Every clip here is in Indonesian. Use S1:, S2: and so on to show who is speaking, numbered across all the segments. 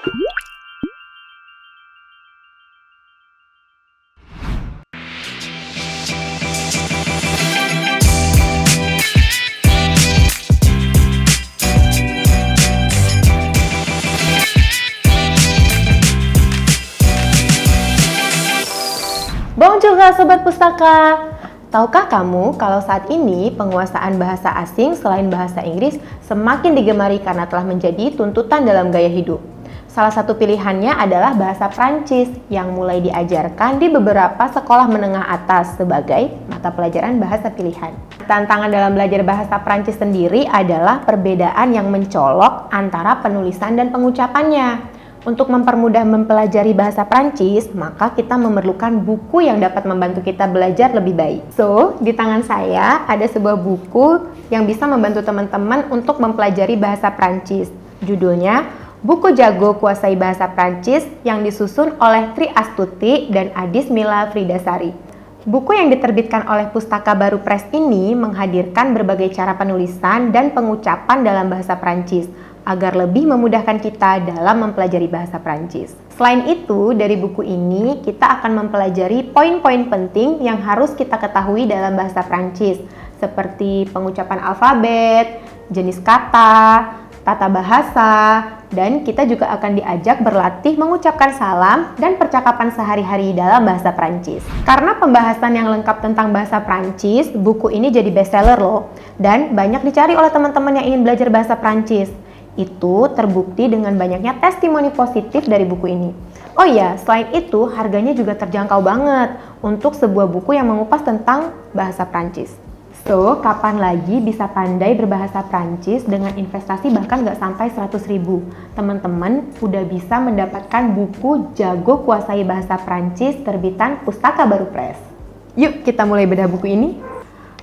S1: Bonjour Sobat Pustaka! Tahukah kamu kalau saat ini penguasaan bahasa asing selain bahasa Inggris semakin digemari karena telah menjadi tuntutan dalam gaya hidup? Salah satu pilihannya adalah bahasa Prancis yang mulai diajarkan di beberapa sekolah menengah atas sebagai mata pelajaran bahasa pilihan. Tantangan dalam belajar bahasa Prancis sendiri adalah perbedaan yang mencolok antara penulisan dan pengucapannya. Untuk mempermudah mempelajari bahasa Prancis, maka kita memerlukan buku yang dapat membantu kita belajar lebih baik. So, di tangan saya ada sebuah buku yang bisa membantu teman-teman untuk mempelajari bahasa Prancis. Judulnya, Buku Jago Kuasai Bahasa Prancis yang disusun oleh Tri Astuti dan Adis Mila Fridasari. Buku yang diterbitkan oleh Pustaka Baru Press ini menghadirkan berbagai cara penulisan dan pengucapan dalam bahasa Prancis agar lebih memudahkan kita dalam mempelajari bahasa Prancis. Selain itu, dari buku ini kita akan mempelajari poin-poin penting yang harus kita ketahui dalam bahasa Prancis, seperti pengucapan alfabet, jenis kata, tata bahasa, dan kita juga akan diajak berlatih mengucapkan salam dan percakapan sehari-hari dalam bahasa Prancis. Karena pembahasan yang lengkap tentang bahasa Prancis, buku ini jadi bestseller loh, dan banyak dicari oleh teman-teman yang ingin belajar bahasa Prancis. Itu terbukti dengan banyaknya testimoni positif dari buku ini. Oh iya, selain itu harganya juga terjangkau banget untuk sebuah buku yang mengupas tentang bahasa Prancis. So, kapan lagi bisa pandai berbahasa Prancis dengan investasi bahkan nggak sampai 100.000? Teman-teman udah bisa mendapatkan buku Jago Kuasai Bahasa Prancis terbitan Pustaka Baru Press. Yuk kita mulai bedah buku ini.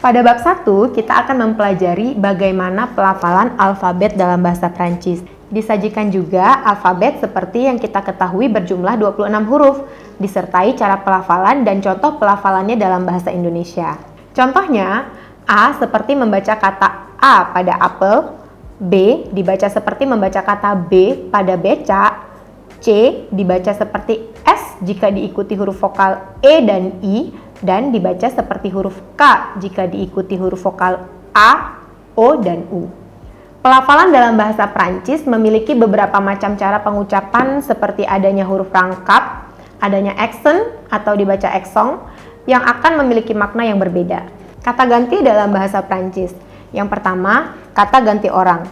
S1: Pada bab 1, kita akan mempelajari bagaimana pelafalan alfabet dalam bahasa Prancis. Disajikan juga alfabet seperti yang kita ketahui berjumlah 26 huruf, disertai cara pelafalan dan contoh pelafalannya dalam bahasa Indonesia. Contohnya, A seperti membaca kata A pada apel, B dibaca seperti membaca kata B pada beca, C dibaca seperti S jika diikuti huruf vokal E dan I, dan dibaca seperti huruf K jika diikuti huruf vokal A, O, dan U. Pelafalan dalam bahasa Prancis memiliki beberapa macam cara pengucapan seperti adanya huruf rangkap, adanya accent atau dibaca accent yang akan memiliki makna yang berbeda. Kata ganti dalam bahasa Prancis. Yang pertama, kata ganti orang.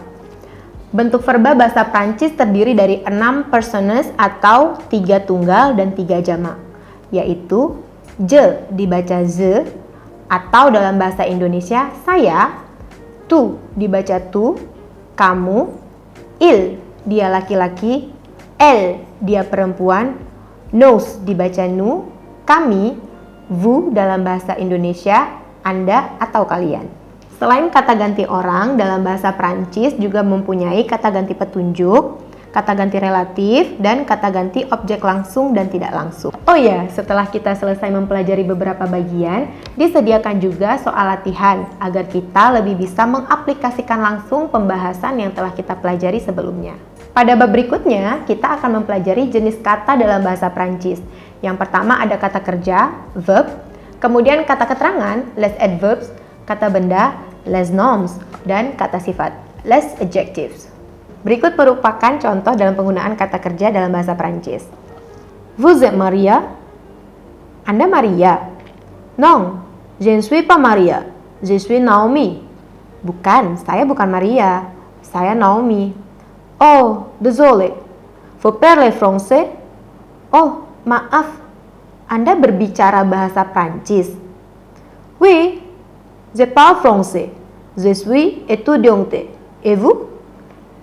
S1: Bentuk verba bahasa Prancis terdiri dari 6 persones atau 3 tunggal dan 3 jamak, yaitu je dibaca ze atau dalam bahasa Indonesia saya, tu dibaca tu, kamu, il dia laki-laki, elle dia perempuan, nous dibaca nu, kami, vous dalam bahasa Indonesia Anda atau kalian. Selain kata ganti orang, dalam bahasa Prancis juga mempunyai kata ganti petunjuk, kata ganti relatif, dan kata ganti objek langsung dan tidak langsung. Oh ya, setelah kita selesai mempelajari beberapa bagian, disediakan juga soal latihan agar kita lebih bisa mengaplikasikan langsung pembahasan yang telah kita pelajari sebelumnya. Pada bab berikutnya, kita akan mempelajari jenis kata dalam bahasa Prancis. Yang pertama ada kata kerja, verb, kemudian kata keterangan, les adverbs, kata benda, les noms, dan kata sifat, les adjectives. Berikut merupakan contoh dalam penggunaan kata kerja dalam bahasa Prancis. Vous êtes Maria? Anda Maria? Non, je ne suis pas Maria. Je suis Naomi. Bukan, saya bukan Maria. Saya Naomi. Oh, désolé. Vous parlez français? Oh, maaf. Anda berbicara bahasa Prancis? Oui, je parle français. Je suis étudiante. Et vous?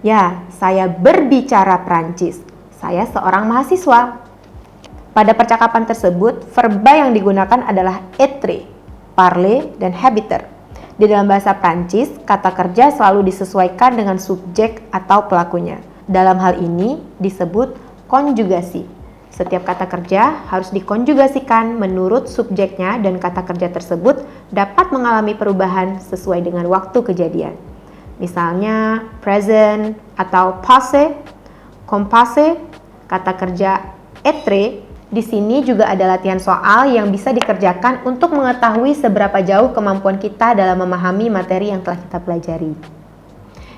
S1: Ya, saya berbicara Prancis. Saya seorang mahasiswa. Pada percakapan tersebut, verba yang digunakan adalah être, parler, dan habiter. Di dalam bahasa Prancis, kata kerja selalu disesuaikan dengan subjek atau pelakunya. Dalam hal ini disebut konjugasi. Setiap kata kerja harus dikonjugasikan menurut subjeknya dan kata kerja tersebut dapat mengalami perubahan sesuai dengan waktu kejadian. Misalnya present atau passé, compassé, Kata kerja être. Di sini juga ada latihan soal yang bisa dikerjakan untuk mengetahui seberapa jauh kemampuan kita dalam memahami materi yang telah kita pelajari.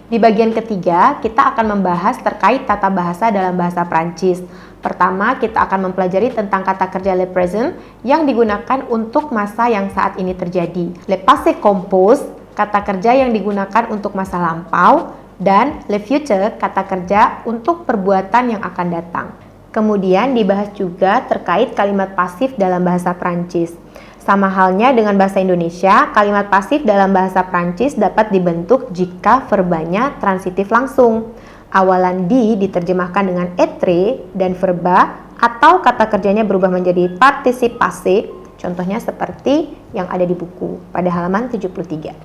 S1: Di bagian ketiga, kita akan membahas terkait tata bahasa dalam bahasa Prancis. Pertama, kita akan mempelajari tentang kata kerja le présent yang digunakan untuk masa yang saat ini terjadi. Le passé compose, kata kerja yang digunakan untuk masa lampau, dan le future, kata kerja untuk perbuatan yang akan datang. Kemudian dibahas juga terkait kalimat pasif dalam bahasa Prancis. Sama halnya dengan bahasa Indonesia, kalimat pasif dalam bahasa Prancis dapat dibentuk jika verbanya transitif langsung. Awalan di diterjemahkan dengan être dan verba atau kata kerjanya berubah menjadi partisip passé. Contohnya seperti yang ada di buku pada halaman 73.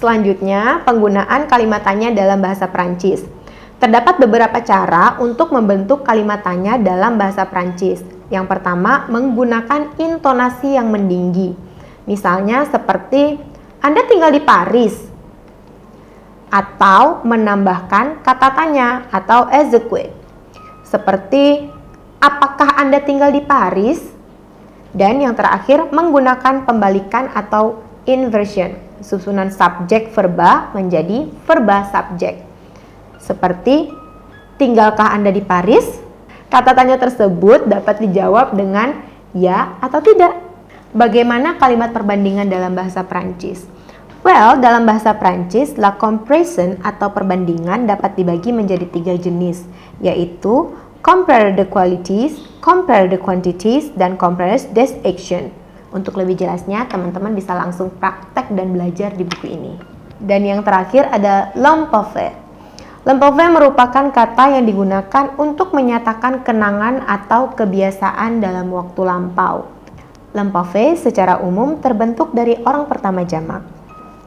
S1: Selanjutnya, penggunaan kalimat tanya dalam bahasa Prancis. Terdapat beberapa cara untuk membentuk kalimat tanya dalam bahasa Prancis. Yang pertama, menggunakan intonasi yang meninggi. Misalnya seperti, Anda tinggal di Paris. Atau menambahkan kata tanya atau exeque. Seperti, apakah Anda tinggal di Paris? Dan yang terakhir, menggunakan pembalikan atau inversion. Susunan subjek verba menjadi verba subjek. Seperti, tinggalkah Anda di Paris? Kata tanya tersebut dapat dijawab dengan ya atau tidak. Bagaimana kalimat perbandingan dalam bahasa Prancis? Well, dalam bahasa Prancis, la comparaison atau perbandingan dapat dibagi menjadi 3 jenis, yaitu compare the qualities, compare the quantities, dan compare des actions. Untuk lebih jelasnya, teman-teman bisa langsung praktek dan belajar di buku ini. Dan yang terakhir ada l'imparfait. L'imparfait merupakan kata yang digunakan untuk menyatakan kenangan atau kebiasaan dalam waktu lampau. L'imparfait secara umum terbentuk dari orang pertama jamak.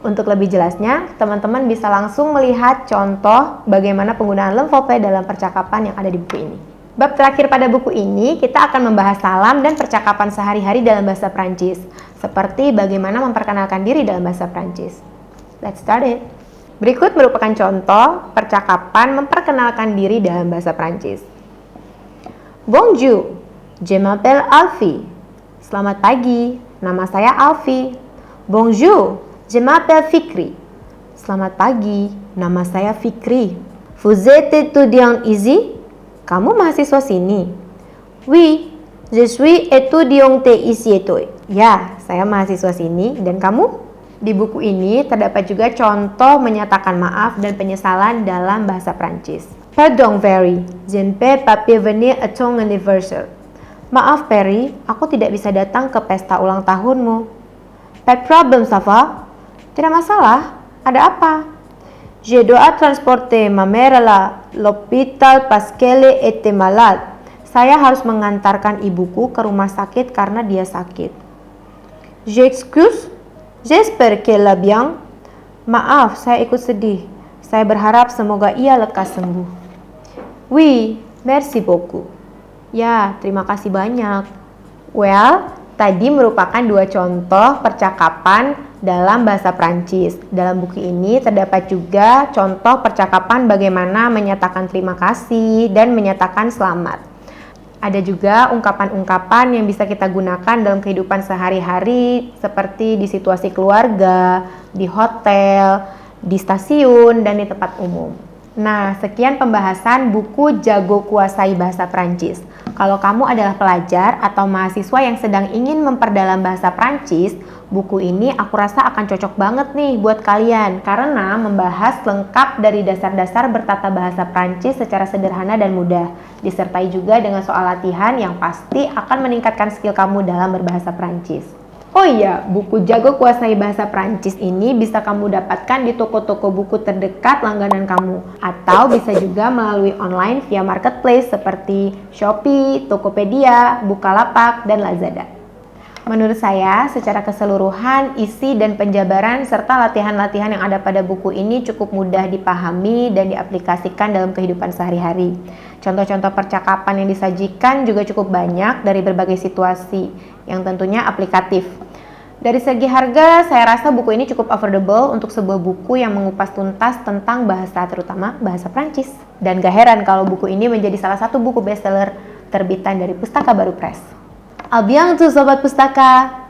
S1: Untuk lebih jelasnya, teman-teman bisa langsung melihat contoh bagaimana penggunaan l'imparfait dalam percakapan yang ada di buku ini. Bab terakhir pada buku ini, kita akan membahas salam dan percakapan sehari-hari dalam bahasa Prancis, seperti bagaimana memperkenalkan diri dalam bahasa Prancis. Let's start it! Berikut merupakan contoh percakapan memperkenalkan diri dalam bahasa Prancis. Bonjour, je m'appelle Alfie. Selamat pagi, nama saya Alfie. Bonjour, je m'appelle Fikri. Selamat pagi, nama saya Fikri. Vous êtes étudiant ici? Kamu mahasiswa sini? Oui, je suis étudiante ici. Ya, saya mahasiswa sini. Dan kamu? Di buku ini terdapat juga contoh menyatakan maaf dan penyesalan dalam bahasa Prancis. Pardon Perry, je ne peux pas venir à ton anniversaire. Maaf Perry, aku tidak bisa datang ke pesta ulang tahunmu. Pas problem, ça va? Tidak masalah, ada apa? Je dois transporter ma mère à l'hôpital parce qu'elle était malade. Saya harus mengantarkan ibuku ke rumah sakit karena dia sakit. J'excuse. J'espère qu'elle va bien. Maaf, saya ikut sedih. Saya berharap semoga ia lekas sembuh. Oui, merci beaucoup. Ya, terima kasih banyak. Well, tadi merupakan 2 contoh percakapan dalam bahasa Prancis. Dalam buku ini terdapat juga contoh percakapan bagaimana menyatakan terima kasih dan menyatakan selamat. Ada juga ungkapan-ungkapan yang bisa kita gunakan dalam kehidupan sehari-hari seperti di situasi keluarga, di hotel, di stasiun, dan di tempat umum. Nah, sekian pembahasan buku Jago Kuasai Bahasa Prancis. Kalau kamu adalah pelajar atau mahasiswa yang sedang ingin memperdalam bahasa Prancis, buku ini aku rasa akan cocok banget nih buat kalian karena membahas lengkap dari dasar-dasar bertata bahasa Prancis secara sederhana dan mudah, disertai juga dengan soal latihan yang pasti akan meningkatkan skill kamu dalam berbahasa Prancis. Oh iya, buku Jago Kuasai Bahasa Prancis ini bisa kamu dapatkan di toko-toko buku terdekat langganan kamu atau bisa juga melalui online via marketplace seperti Shopee, Tokopedia, Bukalapak, dan Lazada. Menurut saya, secara keseluruhan, isi dan penjabaran serta latihan-latihan yang ada pada buku ini cukup mudah dipahami dan diaplikasikan dalam kehidupan sehari-hari. Contoh-contoh percakapan yang disajikan juga cukup banyak dari berbagai situasi yang tentunya aplikatif. Dari segi harga, saya rasa buku ini cukup affordable untuk sebuah buku yang mengupas tuntas tentang bahasa, terutama bahasa Prancis. Dan gak heran kalau buku ini menjadi salah satu buku bestseller terbitan dari Pustaka Baru Press. A bientôt Sobat Pustaka!